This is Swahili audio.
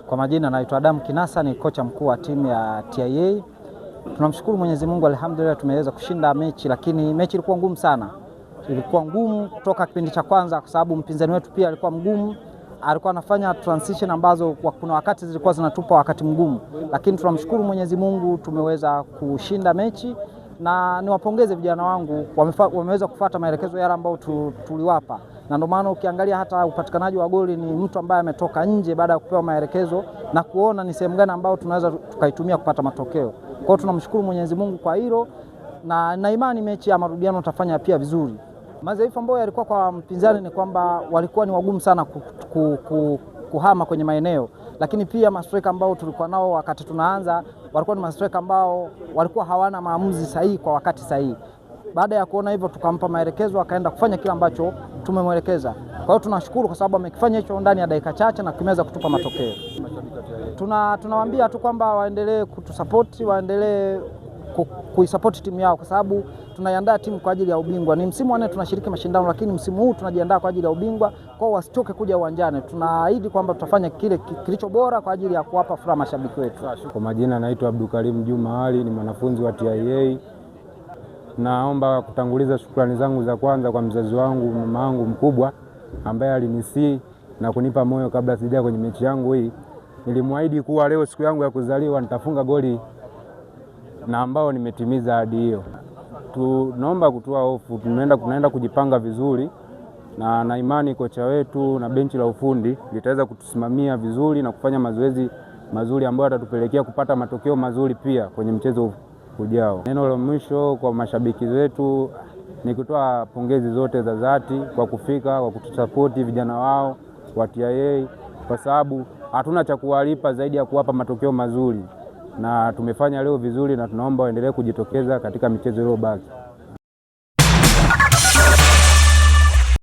Kwa majina naitwa Adam Kinasa, ni kocha mkuu wa timu ya TIA. Tunamshukuru Mwenyezi Mungu, alhamdulillah tumeweza kushinda mechi, lakini mechi ilikuwa ngumu sana. Ilikuwa ngumu kutoka kipindi cha kwanza kwa sababu mpinzani wetu pia alikuwa mgumu. Alikuwa anafanya transition ambazo kuna wakati zilikuwa zinatupa wakati mgumu, lakini tunamshukuru Mwenyezi Mungu tumeweza kushinda mechi, na niwapongeze vijana wangu, wameweza kufuata maelekezo yale ambayo tuliwapa, na ndio maana ukiangalia hata upatikanaji wa goli ni mtu ambaye ametoka nje baada ya kupewa maelekezo na kuona ni sehemu gani ambayo tunaweza tukaitumia kupata matokeo. Kwa hiyo tunamshukuru Mwenyezi Mungu kwa hilo, na imani mechi ya marudiano tutafanya pia vizuri. Madhaifu ambayo yalikuwa kwa mpinzani ni kwamba walikuwa ni wagumu sana kuhama kwenye maeneo, lakini pia mastreka ambao tulikuwa nao wakati tunaanza walikuwa ni mastreka ambao walikuwa hawana maamuzi sahihi kwa wakati sahihi. Baada ya kuona hivyo tukampa maelekezo, akaenda kufanya kile ambacho tumemwelekeza. Kwa hiyo tunashukuru kwa sababu amekifanya hicho ndani ya dakika chache na kimeweza kutupa matokeo. Tunawaambia tu kwamba waendelee kutusupport, waendelee kuisupport timu yao kwa sababu tunaiandaa timu kwa ajili ya ubingwa. Ni msimu wa 4 tunashiriki mashindano, lakini msimu huu tunajiandaa kwa ajili ya ubingwa. Kwa hiyo wasitoke kuja uwanjani. Tunaahidi kwamba tutafanya kile kilicho bora kwa ajili ya kuwapa furaha mashabiki wetu. Kwa majina naitwa Abdulkarim Juma Ali, ni mwanafunzi wa TIA. Naomba kutanguliza shukrani zangu za kwanza kwa mzazi wangu, mama yangu mkubwa ambaye alinisii na kunipa moyo kabla sijaja kwenye mechi yangu hii. Nilimwahidi kuwa leo siku yangu ya kuzaliwa nitafunga goli, na ambao nimetimiza ahadi hiyo. Tunaomba kutoa hofu, tunaenda kujipanga vizuri, na imani kocha wetu na benchi la ufundi litaweza kutusimamia vizuri na kufanya mazoezi mazuri ambayo yatatupelekea kupata matokeo mazuri pia kwenye mchezo ujao. Neno la mwisho kwa mashabiki wetu ni kutoa pongezi zote za dhati kwa kufika, kwa kutusapoti vijana wao wa TIA, kwa sababu hatuna cha kuwalipa zaidi ya kuwapa matokeo mazuri, na tumefanya leo vizuri, na tunaomba waendelee kujitokeza katika michezo iliyobaki.